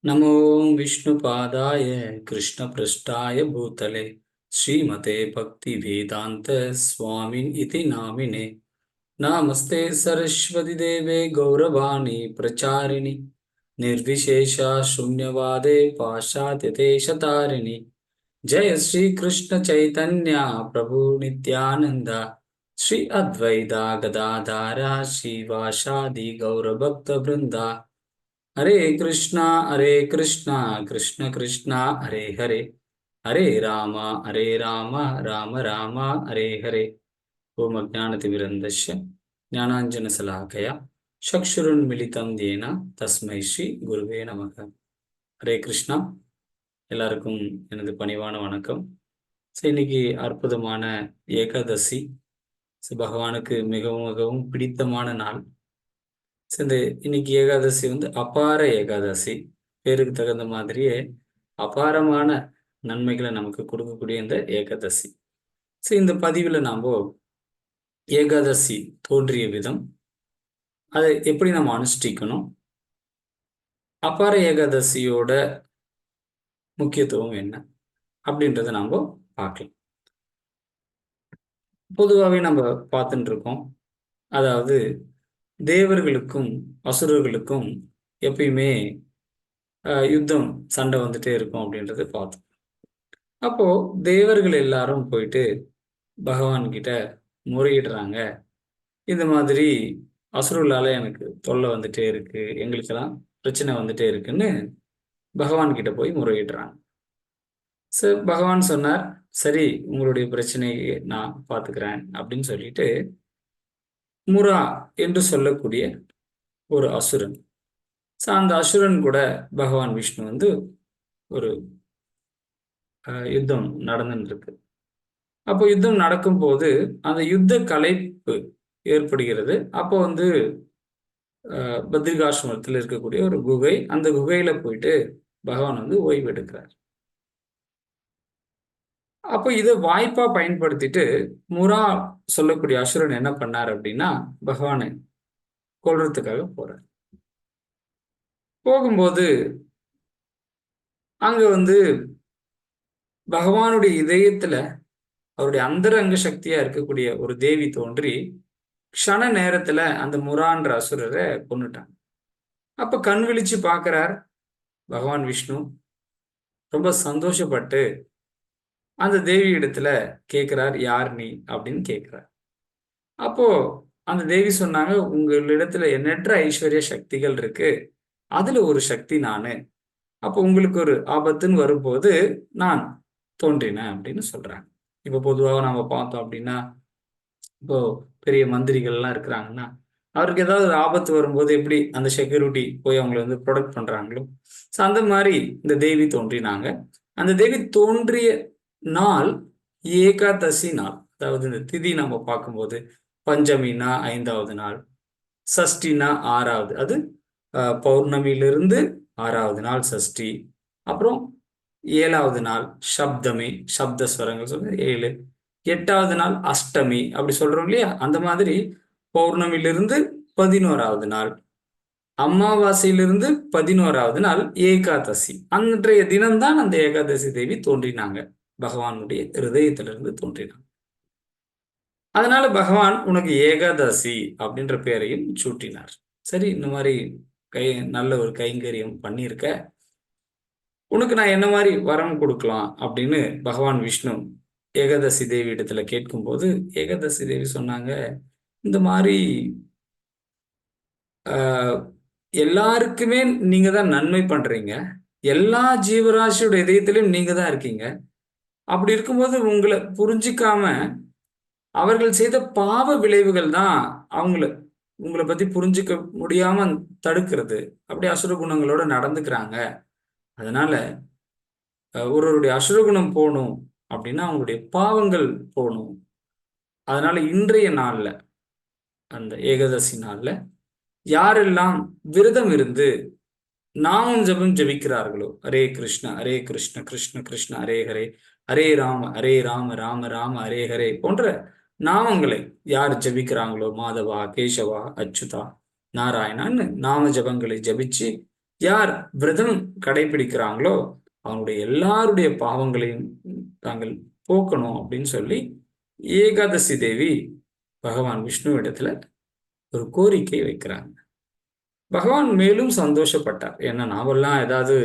नमो विष्णुपादाय कृष्णपृष्ठाय भूतले श्रीमते भक्तिवेदान्त स्वामिन् इति नामिने। नमस्ते सरस्वती देवे गौरवाणी प्रचारिणि निर्विशेषा शून्यवादे पाश्चात्यदेशतारिणि। जय श्री कृष्ण चैतन्य प्रभु नित्यानंद श्री अद्वैता गदाधारा श्रीवासादि गौरभक्त वृंदा। हरे कृष्णा कृष्ण कृष्णा हरे हरे राम राम राम हरे हरे। ओम अज्ञानतिमिरन्धस्य ज्ञानाञ्जनशलाकया चक्षुरुन्मिलितं येन तस्मै ஸ்ரீ குருவே நமக। ஹரே கிருஷ்ணா. எல்லாருக்கும் எனது பணிவான வணக்கம். இன்னைக்கு அற்புதமான ஏகாதசி. பகவானுக்கு மிகவும் மிகவும் பிடித்தமான நாள். இந்த இன்னைக்கு ஏகாதசி அபார ஏகாதசி. பேருக்கு தகுந்த மாதிரியே அபாரமான நன்மைகளை நமக்கு கொடுக்கக்கூடிய இந்த ஏகாதசி. இந்த பதிவில் நாம் ஏகாதசி தோன்றிய விதம், அதை எப்படி நம்ம அனுஷ்டிக்கணும், அபார ஏகாதசியோட முக்கியத்துவம் என்ன அப்படின்றத நாம் பார்க்கலாம். பொதுவாகவே நம்ம பார்த்துட்டு இருக்கோம், அதாவது தேவர்களுக்கும் அசுரர்களுக்கும் எப்பயுமே யுத்தம் சண்டை வந்துட்டே இருக்கும் அப்படின்றது பார்த்தோம். அப்போ தேவர்கள் எல்லாரும் போயிட்டு பகவான் கிட்ட முறையிடுறாங்க, இந்த மாதிரி அசுரர்களால எனக்கு தொல்லை வந்துட்டே இருக்கு, எங்களுக்கெல்லாம் பிரச்சனை வந்துட்டே இருக்குன்னு பகவான் கிட்ட போய் முறையிடுறாங்க. பகவான் சொன்னார், சரி உங்களுடைய பிரச்சனையை நான் பார்த்துக்கிறேன் அப்படின்னு சொல்லிட்டு முரா என்று சொல்லக்கூடிய ஒரு அசுரன், அந்த அசுரன் கூட பகவான் விஷ்ணு ஒரு யுத்தம் நடந்துட்டு இருக்கு. அப்போ யுத்தம் நடக்கும் போது அந்த யுத்த கலைப்பு ஏற்படுகிறது. அப்போ பத்ரிகாசிரமத்தில் இருக்கக்கூடிய ஒரு குகை, அந்த குகையில போயிட்டு பகவான் ஓய்வு எடுக்கிறார். அப்போ இதை வாய்ப்பா பயன்படுத்திட்டு முரா சொல்லக்கூடிய அசுரன் என்ன பண்ணார் அப்படின்னா, பகவானை கொல்றதுக்காக போறார். போகும்போது அங்க பகவானுடைய இதயத்துல அவருடைய அந்தரங்க சக்தியா இருக்கக்கூடிய ஒரு தேவி தோன்றி க்ஷண நேரத்துல அந்த முரான்ற அசுரரை கொன்னுட்டாங்க. அப்ப கண் விழிச்சு பார்க்கிறார் பகவான் விஷ்ணு. ரொம்ப சந்தோஷப்பட்டு அந்த தேவி இடத்துல கேட்கிறார், யார் நீ அப்படின்னு கேட்கிறார். அப்போ அந்த தேவி சொன்னாங்க, உங்களிடத்துல எண்ணற்ற ஐஸ்வர்ய சக்திகள் இருக்கு, அதுல ஒரு சக்தி நானு. அப்போ உங்களுக்கு ஒரு ஆபத்துன்னு வரும்போது நான் தோன்றினேன் அப்படின்னு சொல்றாங்க. இப்போ பொதுவாக நம்ம பார்த்தோம் அப்படின்னா, இப்போ பெரிய மந்திரிகள்லாம் இருக்கிறாங்கன்னா அவருக்கு ஏதாவது ஒரு ஆபத்து வரும்போது எப்படி அந்த செக்யூரிட்டி போய் அவங்களை ப்ரொடெக்ட் பண்றாங்களோ, அந்த மாதிரி இந்த தேவி தோன்றினாங்க. அந்த தேவி தோன்றிய நாள் ஏகாதசி நாள். அதாவது இந்த திதி நம்ம பார்க்கும்போது பஞ்சமினா 5வது நாள், சஷ்டினா 6வது, அது பௌர்ணமியிலிருந்து 6வது நாள் சஷ்டி, அப்புறம் 7வது நாள் சப்தமி, சப்தஸ்வரங்கள் சொல்ல 7, 8வது நாள் அஷ்டமி அப்படி சொல்றோம் இல்லையா. அந்த மாதிரி பௌர்ணமியிலிருந்து 11வது நாள், அமாவாசையிலிருந்து 11வது நாள் ஏகாதசி. அன்றைய தினம்தான் அந்த ஏகாதசி தேவி தோன்றினாங்க, பகவானுடைய ஹிருதயத்திலிருந்து தோன்றினாங்க. அதனால பகவான் உனக்கு ஏகாதசி அப்படின்ற பெயரையும் சூட்டினார். சரி, இந்த மாதிரி நல்ல ஒரு கைங்கரியம் பண்ணியிருக்க, உனக்கு நான் என்ன மாதிரி வரம் கொடுக்கலாம் அப்படின்னு பகவான் விஷ்ணு ஏகாதசி தேவி இடத்துல கேட்கும்போது ஏகாதசி தேவி சொன்னாங்க, இந்த மாதிரி எல்லாருக்குமே நீங்க தான் நன்மை பண்றீங்க, எல்லா ஜீவராசியோட இதயத்திலும் நீங்க தான் இருக்கீங்க. அப்படி இருக்கும்போது உங்களை புரிஞ்சிக்காம அவர்கள் செய்த பாவ விளைவுகள் தான் உங்களை பத்தி புரிஞ்சுக்க முடியாம தடுக்கிறது. அப்படி அசுர குணங்களோட நடந்துக்கிறாங்க. அதனால ஒருவருடைய அசுரகுணம் போகணும் அப்படின்னா அவங்களுடைய பாவங்கள் போகணும். அதனால இன்றைய நாள்ல, அந்த ஏகாதசி நாள்ல யாரெல்லாம் விரதம் இருந்து நாமம் ஜபம் ஜபிக்கிறார்களோ, ஹரே கிருஷ்ண கிருஷ்ண கிருஷ்ண ஹரே ஹரே, ஹரே ராம ராம ராம ஹரே ஹரே போன்ற நாமங்களை யார் ஜபிக்கிறாங்களோ, மாதவா கேசவா அச்சுதா நாராயணான்னு நாம ஜபங்களை ஜபிச்சு யார் விரதம் கடைபிடிக்கிறாங்களோ அவனுடைய எல்லாருடைய பாவங்களையும் தாங்கள் போக்கணும் அப்படின்னு சொல்லி ஏகாதசி தேவி பகவான் விஷ்ணுவிடத்துல ஒரு கோரிக்கை வைக்கிறாங்க. பகவான் மேலும் சந்தோஷப்பட்டார். ஏன்னா நாமெல்லாம் ஏதாவது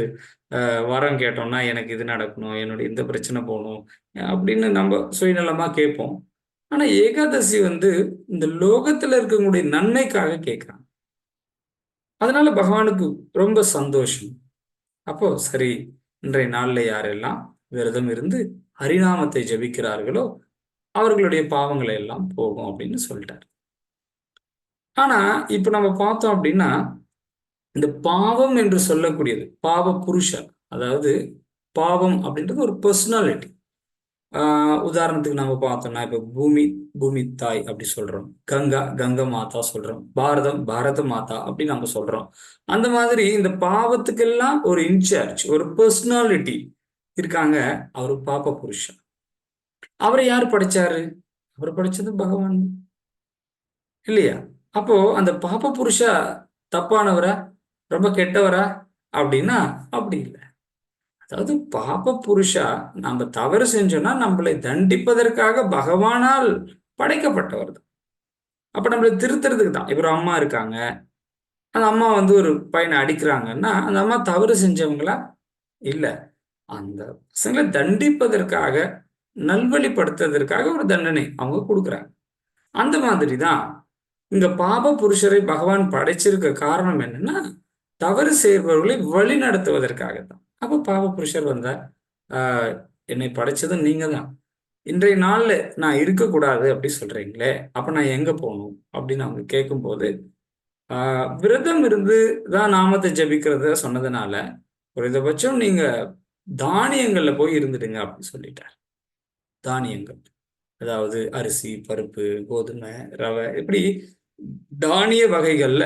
வரம் கேட்டோம்னா எனக்கு இது நடக்கணும், என்னுடைய இந்த பிரச்சனை போகணும் அப்படின்னு நம்ம சுயநலமா கேட்போம். ஆனா ஏகாதசி இந்த லோகத்துல இருக்கக்கூடிய நன்மைக்காக கேட்கிறாங்க. அதனால பகவானுக்கு ரொம்ப சந்தோஷம். அப்போ சரி, இன்றைய நாள்ல யாரெல்லாம் விரதம் இருந்து ஹரிநாமத்தை ஜபிக்கிறார்களோ அவர்களுடைய பாவங்களை எல்லாம் போகும் அப்படின்னு சொல்லிட்டார். ஆனா இப்ப நம்ம பார்த்தோம் அப்படின்னா இந்த பாவம் என்று சொல்லக்கூடியது பாவ புருஷர், அதாவது பாவம் அப்படின்றது ஒரு பர்சனாலிட்டி. உதாரணத்துக்கு நம்ம பார்த்தோம்னா இப்ப பூமி பூமி தாய் அப்படி சொல்றோம், கங்கா கங்கா மாதா சொல்றோம், பாரதம் பாரத மாதா அப்படி நம்ம சொல்றோம். அந்த மாதிரி இந்த பாவத்துக்கெல்லாம் ஒரு இன்சார்ஜ், ஒரு பர்சனாலிட்டி இருக்காங்க. அவரு பாப புருஷன். அவரை யார் படைச்சாரு? அவர் படைச்சது பகவான் இல்லையா? அப்போ அந்த பாப புருஷா தப்பானவரா, ரொம்ப கெட்டவரா அப்படின்னா அப்படி இல்லை. அதாவது பாப புருஷா நம்ம தவறு செஞ்சோம்னா நம்மளை தண்டிப்பதற்காக பகவானால் படைக்கப்பட்டவர் தான். அப்ப நம்மளை திருத்துறதுக்கு தான். இப்ப ஒரு அம்மா இருக்காங்க, அந்த அம்மா ஒரு பையனை அடிக்கிறாங்கன்னா அந்த அம்மா தவறு செஞ்சவங்களா இல்ல, அந்த பசங்களை தண்டிப்பதற்காக நல்வழிப்படுத்துவதற்காக ஒரு தண்டனை அவங்க கொடுக்குறாங்க. அந்த மாதிரி தான் இங்க பாப புருஷரை பகவான் படைச்சிருக்க காரணம் என்னன்னா தவறு செய்பவர்களை வழி நடத்துவதற்காக தான். அப்ப பாப புருஷர் வந்தார். என்னை படைச்சதும் நீங்க தான். இன்றைய நாள்ல நான் இருக்கக்கூடாது அப்படி சொல்றீங்களே, அப்ப நான் எங்க போகணும் அப்படின்னு அவங்க கேட்கும்போது விரதம் இருந்து தான் நாமத்தை ஜபிக்கிறத சொன்னதுனால குறைந்தபட்சம் நீங்க தானியங்கள்ல போய் இருந்துடுங்க அப்படின்னு சொல்லிட்டார். தானியங்கள், அதாவது அரிசி, பருப்பு, கோதுமை, ரவை, இப்படி தானிய வகைகள்ல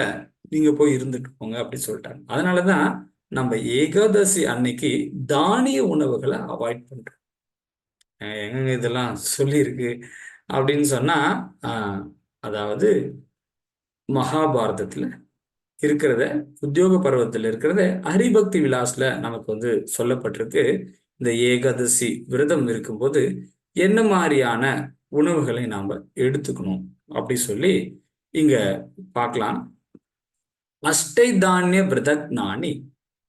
நீங்க போய் இருந்துட்டு போங்க அப்படின்னு சொல்லிட்டாங்க. அதனாலதான் நம்ம ஏகாதசி அன்னைக்கு தானிய உணவுகளை அவாய்ட் பண்றோம். எங்க இதெல்லாம் சொல்லியிருக்கு அப்படின்னு சொன்னா அதாவது மகாபாரதத்துல இருக்கிறத, உத்தியோக பருவத்தில் இருக்கிறத ஹரிபக்தி விலாஸ்ல நமக்கு சொல்லப்பட்டிருக்கு. இந்த ஏகாதசி விரதம் இருக்கும்போது என்ன மாதிரியான உணவுகளை நாம எடுத்துக்கணும் அப்படி சொல்லி இங்க பார்க்கலாம். அஷ்டை தானிய விரதக்னானி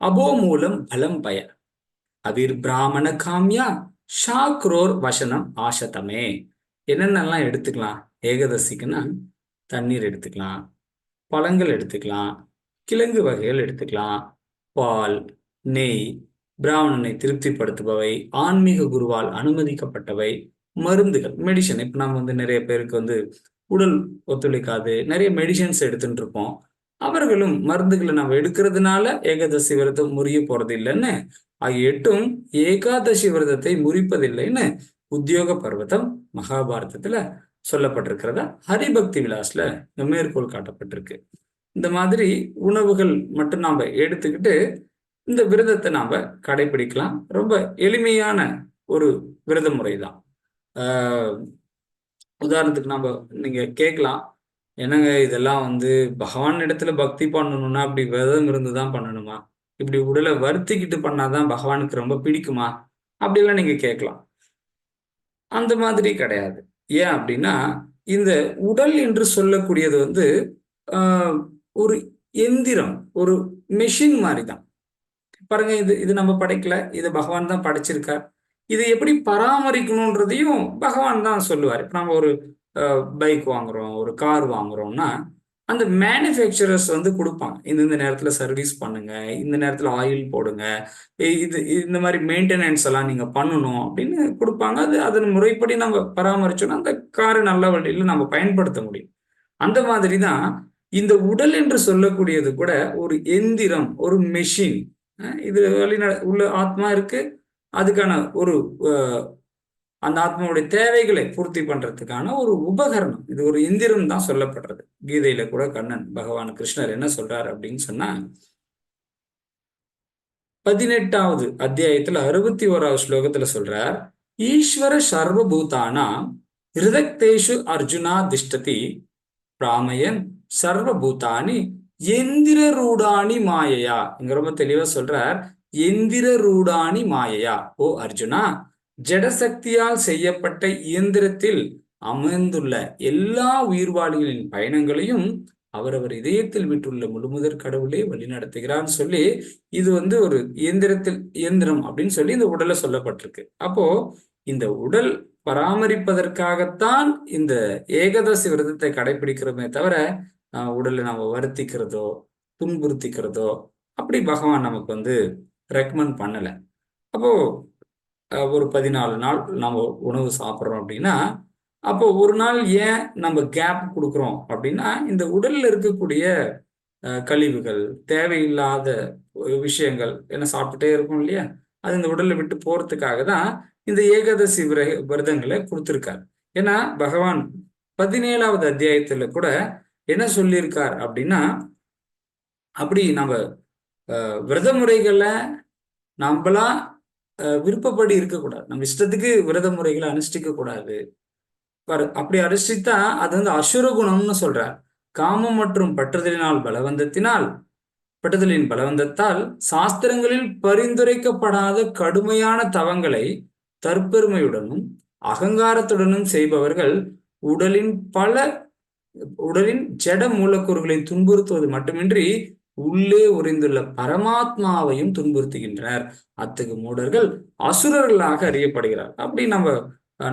அபோ மூலம் பலம் பய அவிர் பிராமண காமியா ஷாக்ரோர் வசனம் ஆசதமே. என்னென்னலாம் எடுத்துக்கலாம் ஏகாதசிக்குன்னா? தண்ணீர் எடுத்துக்கலாம், பழங்கள் எடுத்துக்கலாம், கிழங்கு வகைகள் எடுத்துக்கலாம், பால், நெய், பிராமணனை திருப்திப்படுத்துபவை, ஆன்மீக குருவால் அனுமதிக்கப்பட்டவை, மருந்துகள், மெடிசன். இப்ப நம்ம நிறைய பேருக்கு உடல் ஒத்துழைக்காது, நிறைய மெடிசன்ஸ் எடுத்துட்டு இருப்போம். அவர்களும் மருந்துகளை நம்ம எடுக்கிறதுனால ஏகாதசி விரதம் முறிய போறது இல்லைன்னு, ஆகிய எட்டும் ஏகாதசி விரதத்தை முறிப்பதில்லைன்னு உத்தியோக பர்வதம் மகாபாரதத்துல சொல்லப்பட்டிருக்கிறதா ஹரிபக்தி விலாஸ்ல மேற்கோள் காட்டப்பட்டிருக்கு. இந்த மாதிரி உணவுகள் மட்டும் நாம எடுத்துக்கிட்டு இந்த விரதத்தை நாம கடைபிடிக்கலாம். ரொம்ப எளிமையான ஒரு விரத முறை தான். உதாரணத்துக்கு நீங்க கேட்கலாம், என்னங்க இதெல்லாம் பகவான் இடத்துல பக்தி பண்ணணும்னா அப்படி விரதம் இருந்துதான் பண்ணணுமா? இப்படி உடலை வருத்திக்கிட்டு பண்ணாதான் பகவானுக்கு ரொம்ப பிடிக்குமா? அப்படிலாம் நீங்க கேட்கலாம். அந்த மாதிரி கிடையாது. ஏன் அப்படின்னா இந்த உடல் என்று சொல்லக்கூடியது ஒரு எந்திரம், ஒரு மெஷின் மாதிரி தான். பாருங்க, இது நம்ம படைக்கல, இது பகவான் தான் படைச்சிருக்கார். இதை எப்படி பராமரிக்கணும்ன்றதையும் பகவான் தான் சொல்லுவார். இப்போ நம்ம ஒரு பைக் வாங்குறோம், ஒரு கார் வாங்குறோம்னா அந்த மேனுஃபேக்சரர்ஸ் கொடுப்பாங்க, இந்த நேரத்துல சர்வீஸ் பண்ணுங்க, இந்த நேரத்துல ஆயில் போடுங்க, இது இந்த மாதிரி மெயின்டெனன்ஸ் எல்லாம் நீங்க பண்ணணும் அப்படின்னு கொடுப்பாங்க. அதன் முறைப்படி நம்ம பராமரிச்சோம்னா அந்த காரை நல்ல வழியில நம்ம பயன்படுத்த முடியும். அந்த மாதிரி தான் இந்த உடல் என்று சொல்லக்கூடியது கூட ஒரு எந்திரம், ஒரு மெஷின். இது உள்ள ஆத்மா இருக்கு, அதுக்கான ஒரு அந்த ஆத்மாவுடைய தேவைகளை பூர்த்தி பண்றதுக்கான ஒரு உபகரணம். இது ஒரு எந்திரம் தான் சொல்லப்படுறது. கீதையில கூட கண்ணன் பகவான் கிருஷ்ணர் என்ன சொல்றாரு அப்படின்னு சொன்னா 18வது அத்தியாயத்துல 61வது ஸ்லோகத்துல சொல்றார், ஈஸ்வர சர்வபூதானா ஹிருதக்தேஷு அர்ஜுனா திஷ்டதி பிராமயன் சர்வபூதானி எந்திர ரூடாணி மாயையா, இங்க ரொம்ப தெளிவா சொல்றார். எந்திர ரூடாணி மாயையா, ஓ அர்ஜுனா, ஜடசக்தியால் செய்யப்பட்ட இயந்திரத்தில் அமர்ந்துள்ள எல்லா உயிர்வாளிகளின் பயணங்களையும் அவரவர் இதயத்தில் விட்டுள்ள முழுமுதற் கடவுளே வழி நடத்துகிறான்னு சொல்லி, இது ஒரு இயந்திரம் அப்படின்னு சொல்லி இந்த உடலை சொல்லப்பட்டிருக்கு. அப்போ இந்த உடல் பராமரிப்பதற்காகத்தான் இந்த ஏகாதசி விரதத்தை கடைபிடிக்கிறோமே தவிர உடலை நம்ம வருத்திக்கிறதோ துன்புறுத்திக்கிறதோ அப்படி பகவான் நமக்கு ரெக்கமெண்ட் பண்ணலை. அப்போ ஒரு 14 நாள் நம்ம உணவு சாப்பிட்றோம் அப்படின்னா, அப்போ ஒரு நாள் ஏன் நம்ம கேப் கொடுக்குறோம் அப்படின்னா, இந்த உடல்ல இருக்கக்கூடிய கழிவுகள், தேவையில்லாத விஷயங்கள் என்ன சாப்பிட்டுட்டே இருக்கும் இல்லையா, அது இந்த உடலை விட்டு போறதுக்காக தான் இந்த ஏகாதசி விரதங்களை கொடுத்துருக்காரு. ஏன்னா பகவான் 17வது அத்தியாயத்துல கூட என்ன சொல்லியிருக்கார் அப்படின்னா, அப்படி நம்ம விரத முறைகளை நம்மளா விருப்பப்படி இருக்கக்கூடாது. நம்ம இஷ்டத்துக்கு விரத முறைகளை அனுஷ்டிக்க கூடாது. அப்படி அனுஷ்டித்தா அது அசுர குணம்னு சொல்றார். காமம் மற்றும் பற்றுதலின் பலவந்தத்தால் சாஸ்திரங்களில் பரிந்துரைக்கப்படாத கடுமையான தவங்களை தற்பெருமையுடனும் அகங்காரத்துடனும் செய்பவர்கள் உடலின் ஜட மூலக்கூறுகளை துன்புறுத்துவது மட்டுமின்றி உள்ளே உறைந்துள்ள பரமாத்மாவையும் துன்புறுத்துகின்றனர். அத்தகு மூடர்கள் அசுரர்களாக அறியப்படுகிறார். அப்படி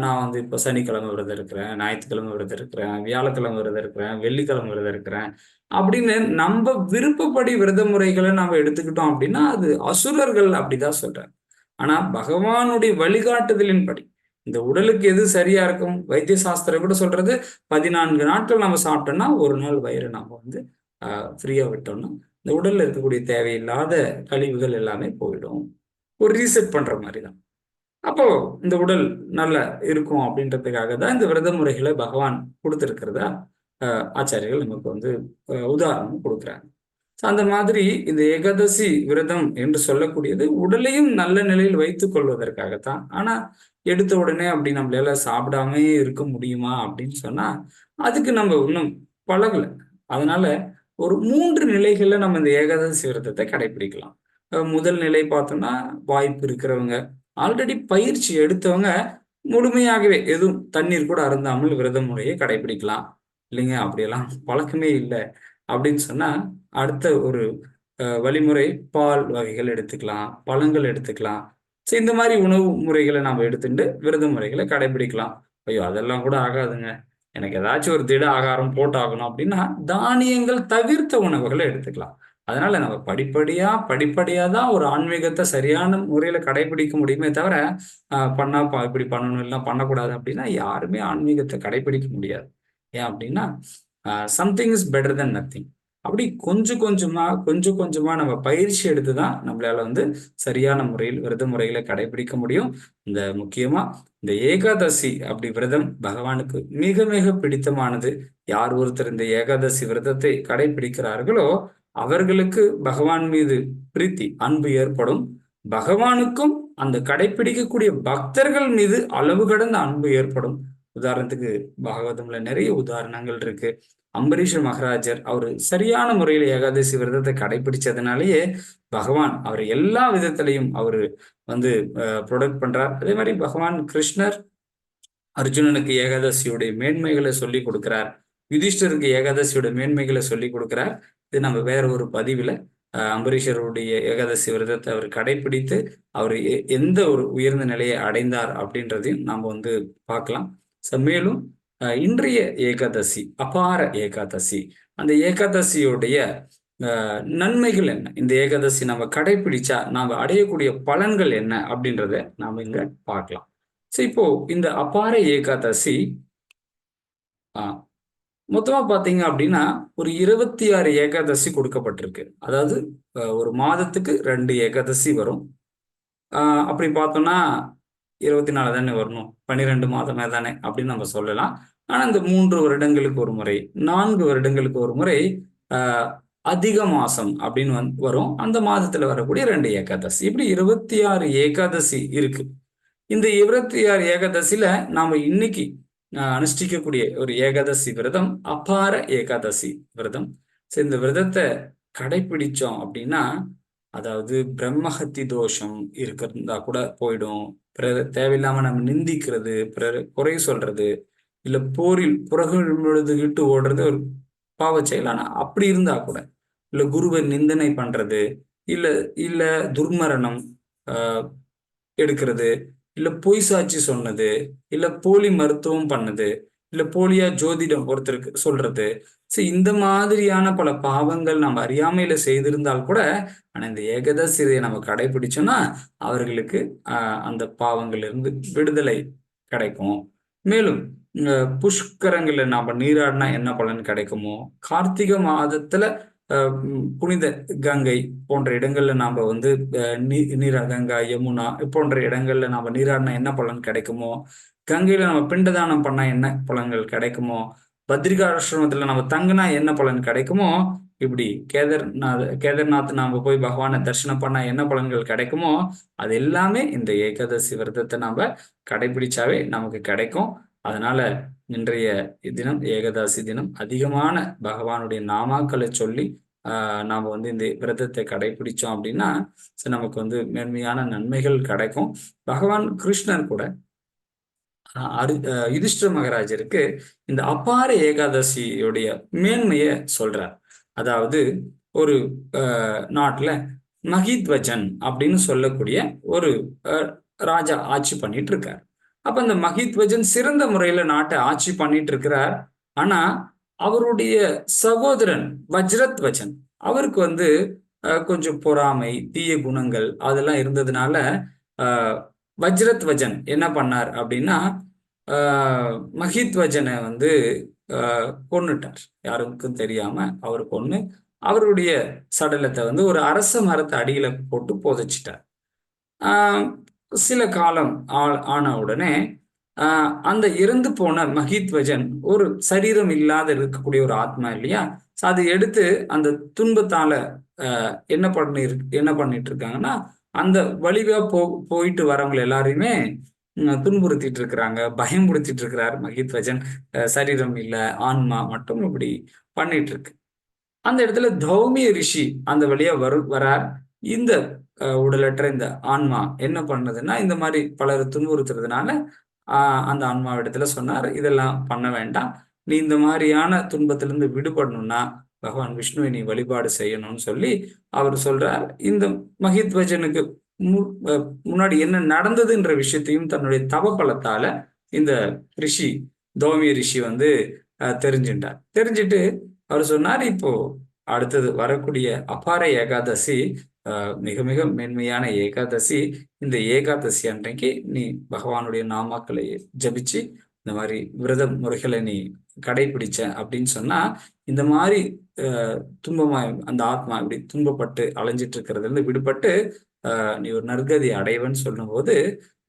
நான் இப்ப சனிக்கிழமை விரதம் இருக்கிறேன், ஞாயிற்றுக்கிழமை விரதம் இருக்கிறேன், வியாழக்கிழமை விரதம் இருக்கிறேன், வெள்ளிக்கிழமை விரதம் இருக்கிறேன் அப்படின்னு நம்ம விருப்பப்படி விரத முறைகளை நம்ம எடுத்துக்கிட்டோம் அப்படின்னா அது அசுரர்கள் அப்படிதான் சொல்றாங்க. ஆனா பகவானுடைய வழிகாட்டுதலின்படி இந்த உடலுக்கு எது சரியா இருக்கும், வைத்திய சாஸ்திரம் கூட சொல்றது 14 நாட்கள் நம்ம சாப்பிட்டோம்னா ஒரு நாள் வயிறு நம்ம ஃப்ரீயா விட்டோம்னா இந்த உடல்ல இருக்கக்கூடிய தேவையில்லாத கழிவுகள் எல்லாமே போயிடும். ஒரு ரீசெட் பண்ற மாதிரி தான். அப்போ இந்த உடல் நல்லா இருக்கும் அப்படின்றதுக்காக தான் இந்த விரத முறைகளை பகவான் கொடுத்துருக்கிறதா ஆச்சாரியர்கள் நமக்கு உதாரணம் கொடுக்குறாங்க. அந்த மாதிரி இந்த ஏகாதசி விரதம் என்று சொல்லக்கூடியது உடலையும் நல்ல நிலையில் வைத்துக் கொள்வதற்காகத்தான். ஆனா எடுத்த உடனே அப்படி நம்மளால சாப்பிடாம இருக்க முடியுமா அப்படின்னு சொன்னா அதுக்கு நம்ம இன்னும் பழகல. அதனால ஒரு 3 நிலைகள்ல நம்ம இந்த ஏகாதசி விரதத்தை கடைபிடிக்கலாம். முதல் நிலை பார்த்தோம்னா, வாய்ப்பு இருக்கிறவங்க, ஆல்ரெடி பயிற்சி எடுத்தவங்க முழுமையாகவே எதுவும் தண்ணீர் கூட அருந்தாமல் விரத முறையை கடைபிடிக்கலாம். இல்லைங்க அப்படியெல்லாம் பழக்கமே இல்லை அப்படின்னு சொன்னா அடுத்த ஒரு வழிமுறை பால் வகைகள் எடுத்துக்கலாம், பழங்கள் எடுத்துக்கலாம். சரி, இந்த மாதிரி உணவு முறைகளை நம்ம எடுத்துட்டு விரத முறைகளை கடைபிடிக்கலாம். ஐயோ அதெல்லாம் கூட ஆகாதுங்க, எனக்கு ஏதாச்சும் ஒரு திட ஆகாரம் போட்டாகணும் அப்படின்னா தானியங்கள் தவிர்த்த உணவுகளை எடுத்துக்கலாம். அதனால நம்ம படிப்படியா தான் ஒரு ஆன்மீகத்தை சரியான முறையில கடைபிடிக்க முடியுமே தவிர பண்ணா இப்படி பண்ணணும் இல்லை பண்ணக்கூடாது அப்படின்னா யாருமே ஆன்மீகத்தை கடைபிடிக்க முடியாது. ஏன் அப்படின்னா something is better then nothing. அப்படி கொஞ்சம் கொஞ்சமா நம்ம பயிற்சி எடுத்துதான் நம்மளால சரியான முறையில் விரத முறைகளை கடைபிடிக்க முடியும். முக்கியமா இந்த ஏகாதசி அப்படி விரதம் பகவானுக்கு மிக மிக பிடித்தமானது. யார் ஒருத்தர் இந்த ஏகாதசி விரதத்தை கடைபிடிக்கிறார்களோ அவர்களுக்கு பகவான் மீது பிரீத்தி அன்பு ஏற்படும். பகவானுக்கும் அந்த கடைபிடிக்கக்கூடிய பக்தர்கள் மீது அளவு கடந்த அன்பு ஏற்படும். உதாரணத்துக்கு பாகவதம்ல நிறைய உதாரணங்கள் இருக்கு. அம்பரீஷர் மகாராஜர் அவரு சரியான முறையில் ஏகாதசி விரதத்தை கடைபிடிச்சதுனாலேயே பகவான் அவர் எல்லா விதத்திலையும் அவரு ப்ரொடக்ட் பண்றார். அதே மாதிரி பகவான் கிருஷ்ணர் அர்ஜுனனுக்கு ஏகாதசியுடைய மேன்மைகளை சொல்லி கொடுக்கிறார். யுதிஷ்டருக்கு ஏகாதசியோட மேன்மைகளை சொல்லி கொடுக்கிறார். இது நம்ம வேற ஒரு பதிவுல அம்பரீஷருடைய ஏகாதசி விரதத்தை அவர் கடைபிடித்து அவர் எந்த ஒரு உயர்ந்த நிலையை அடைந்தார் அப்படின்றதையும் நாம் பார்க்கலாம். மேலும் இன்றைய ஏகாதசி அபார ஏகாதசி, அந்த ஏகாதசியோடைய நன்மைகள் என்ன, இந்த ஏகாதசி நம்ம கடைபிடிச்சா நாம அடையக்கூடிய பலன்கள் என்ன அப்படின்றத நாம இங்க பார்க்கலாம். இப்போ இந்த அபார ஏகாதசி மொத்தமா பாத்தீங்க அப்படின்னா ஒரு 26 ஏகாதசி கொடுக்கப்பட்டிருக்கு. அதாவது ஒரு மாதத்துக்கு 2 ஏகாதசி வரும். அப்படி பார்த்தோம்னா 24 தானே வரணும், 12 மாதமே தானே அப்படின்னு நம்ம சொல்லலாம். ஆனா இந்த 3 வருடங்களுக்கு ஒரு முறை, 4 வருடங்களுக்கு ஒரு முறை அதிக மாசம் அப்படின்னு வரும். அந்த மாதத்துல வரக்கூடிய 2 ஏகாதசி, இப்படி 26 ஏகாதசி இருக்கு. இந்த 26 ஏகாதசியில நாம இன்னைக்கு அனுஷ்டிக்கக்கூடிய ஒரு ஏகாதசி விரதம் அபார ஏகாதசி விரதம். சரி, இந்த விரதத்தை கடைபிடிச்சோம் அப்படின்னா, அதாவது பிரம்மஹத்தி தோஷம் இருக்கிறதா கூட போயிடும். பிறர் தேவையில்லாம நம்ம நிந்திக்கிறது, பிறர் குறை சொல்றது, இல்ல போரில் புறகொழுது ஓடுறது ஒரு பாவச் செயல். ஆனா அப்படி இருந்தா கூட, இல்ல குருவை நிந்தனை பண்றது, இல்ல இல்ல துர்மரணம் ஆஹ் எடுக்கிறது, இல்ல பொய் சாட்சி சொன்னது, இல்ல போலி மருத்துவம் பண்ணது, இல்ல போலியா ஜோதிடம் ஒருத்தருக்கு சொல்றது. சரி, இந்த மாதிரியான பல பாவங்கள் நம்ம அறியாமையில செய்திருந்தால் கூட, ஆனா இந்த ஏகாதசியை நம்ம கடைபிடிச்சோம்னா அவர்களுக்கு அந்த பாவங்கள்ல இருந்து விடுதலை கிடைக்கும். மேலும் புஷ்கரங்கள்ல நாம நீராடினா என்ன பலன் கிடைக்குமோ, கார்த்திகை மாதத்துல புனித கங்கை போன்ற இடங்கள்ல நாம வந்து நீரா கங்கா, யமுனா போன்ற இடங்கள்ல நாம நீராடினா என்ன பலன் கிடைக்குமோ, கங்கையில நம்ம பிண்டதானம் பண்ணா என்ன பலன்கள் கிடைக்குமோ, பத்ரிகாசிரமத்துல நம்ம தங்கினா என்ன பலன் கிடைக்குமோ, இப்படி கேதார்நாத் நாம போய் பகவானை தரிசனம் பண்ணா என்ன பலன்கள் கிடைக்குமோ, அது எல்லாமே இந்த ஏகாதசி விரதத்தை நாம கடைபிடிச்சாவே நமக்கு கிடைக்கும். அதனால இன்றைய தினம் ஏகாதசி தினம் அதிகமான பகவானுடைய நாமாக்களை சொல்லி நாம வந்து இந்த விரதத்தை கடைபிடிச்சோம் அப்படின்னா நமக்கு வந்து மேன்மையான நன்மைகள் கிடைக்கும். பகவான் கிருஷ்ணர் கூட யுதிஷ்டிர மகாராஜருக்கு இந்த அபார ஏகாதசியுடைய மேன்மைய சொல்றார். அதாவது ஒரு நாட்டுல மகித்வஜன் அப்படின்னு சொல்லக்கூடிய ஒரு ராஜா ஆட்சி பண்ணிட்டு இருக்கார். அப்ப அந்த மகித்வஜன் சிறந்த முறையில நாட்டை ஆட்சி பண்ணிட்டு இருக்கிறார். ஆனா அவருடைய சகோதரன் வஜ்ரத்வஜன், அவருக்கு வந்து கொஞ்சம் பொறாமை, தீய குணங்கள் அதெல்லாம் இருந்ததுனால வஜ்ரத்வஜன் என்ன பண்ணார் அப்படின்னா மகித்வஜனை வந்து கொன்னுட்டார். யாருக்கும் தெரியாம அவர் கொன்னு அவருடைய சடலத்தை வந்து ஒரு அரச மரத்தை அடியில போட்டு புதைச்சிட்டார். சில காலம் ஆன உடனே அந்த இறந்து போன மகித்வஜன் ஒரு சரீரம் இல்லாத இருக்கக்கூடிய ஒரு ஆத்மா இல்லையா, அதை எடுத்து அந்த துன்பத்தால என்ன பண்ணிட்டு இருக்காங்கன்னா, அந்த வழிவா போயிட்டு வரவங்க எல்லாரையுமே துன்புறுத்திட்டு இருக்கிறாங்க, பயம்படுத்திட்டு இருக்கிறார் மகித்வஜன். சரீரம் இல்லை, ஆன்மா மட்டும் இப்படி பண்ணிட்டு இருக்கு. அந்த இடத்துல தௌமிய ரிஷி அந்த வழியா வரார். இந்த உடலற்ற இந்த ஆன்மா என்ன பண்ணதுன்னா, இந்த மாதிரி பலர் துன்புறுத்துறதுனால அந்த ஆன்மாவிடத்துல சொன்னார், இதெல்லாம் பண்ண வேண்டாம், நீ இந்த மாதிரியான துன்பத்திலிருந்து விடுபடணும்னா பகவான் விஷ்ணுவை நீ வழிபாடு செய்யணும்னு சொல்லி அவர் சொல்றார். இந்த மகித்வஜனுக்கு முன்னாடி என்ன நடந்ததுன்ற விஷயத்தையும் தன்னுடைய தவ பலத்தால இந்த ரிஷி, தௌமிய ரிஷி வந்து தெரிஞ்சுட்டார். தெரிஞ்சுட்டு அவர் சொன்னார், இப்போ அடுத்தது வரக்கூடிய அபார ஏகாதசி மிக மிக மேன்மையான ஏகாதசி. இந்த ஏகாதசி அன்றைக்கு நீ பகவானுடைய நாமாக்களை ஜபிச்சு இந்த மாதிரி விரத முறைகளை நீ கடைபிடிச்ச அப்படின்னு சொன்னா, இந்த மாதிரி துன்பமா அந்த ஆத்மா இப்படி துன்பப்பட்டு அலைஞ்சிட்டு இருக்கிறதுல இருந்து விடுபட்டு நீ ஒரு நற்கதி அடைவன்னு சொல்லும் போது,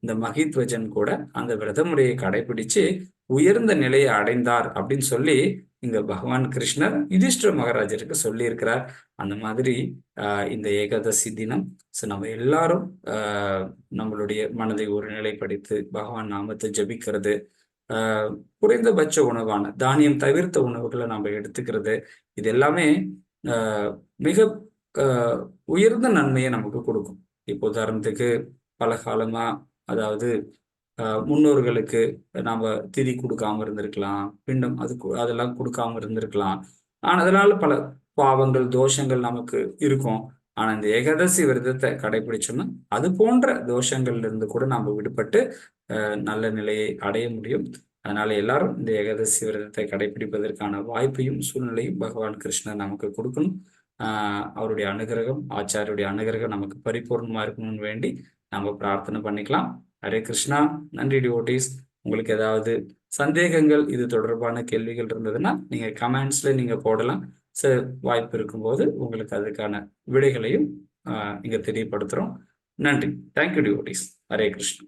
இந்த மகித்வஜன் கூட அந்த விரத முறையை கடைபிடிச்சு உயர்ந்த நிலையை அடைந்தார் அப்படின்னு சொல்லி இங்க பகவான் கிருஷ்ணர் யுதிஷ்டிர மகாராஜருக்கு சொல்லி இருக்கிறார். அந்த மாதிரி இந்த ஏகாதசி தினம் நம்ம எல்லாரும் நம்மளுடைய மனதை ஒரு நிலைப்படுத்தி பகவான் நாமத்தை ஜபிக்கிறது, குறைந்தபட்ச உணவான தானியம் தவிர்த்த உணவுகளை நம்ம எடுத்துக்கிறது, இது எல்லாமே மிக உயர்ந்த நன்மையை நமக்கு கொடுக்கும். இப்போ உதாரணத்துக்கு பல காலமா, அதாவது முன்னோர்களுக்கு நாம திதி கொடுக்காம இருந்திருக்கலாம், பிண்டம் அதெல்லாம் கொடுக்காம இருந்திருக்கலாம். ஆனா அதனால பல பாவங்கள் தோஷங்கள் நமக்கு இருக்கும். ஆனா இந்த ஏகாதசி விரதத்தை கடைபிடிச்சோம்னா அது போன்ற தோஷங்கள்ல இருந்து கூட நாம விடுபட்டு நல்ல நிலையை அடைய முடியும். அதனால எல்லாரும் இந்த ஏகாதசி விரதத்தை கடைபிடிப்பதற்கான வாய்ப்பையும் சூழ்நிலையும் பகவான் கிருஷ்ணர் நமக்கு கொடுக்கணும். அவருடைய அனுகிரகம், ஆச்சாரியுடைய அனுகிரகம் நமக்கு பரிபூர்ணமா இருக்கணும்னு வேண்டி நம்ம பிரார்த்தனை பண்ணிக்கலாம். ஹரே கிருஷ்ணா. நன்றி டிவோட்டீஸ். உங்களுக்கு ஏதாவது சந்தேகங்கள், இது தொடர்பான கேள்விகள் இருந்ததுன்னா நீங்க கமெண்ட்ஸ்ல நீங்க போடலாம். வாய்ப்பு இருக்கும்போது உங்களுக்கு அதுக்கான விடைகளையும் இங்க தெரியப்படுத்துறோம். நன்றி. Thank you devotees. ஹரே கிருஷ்ணா.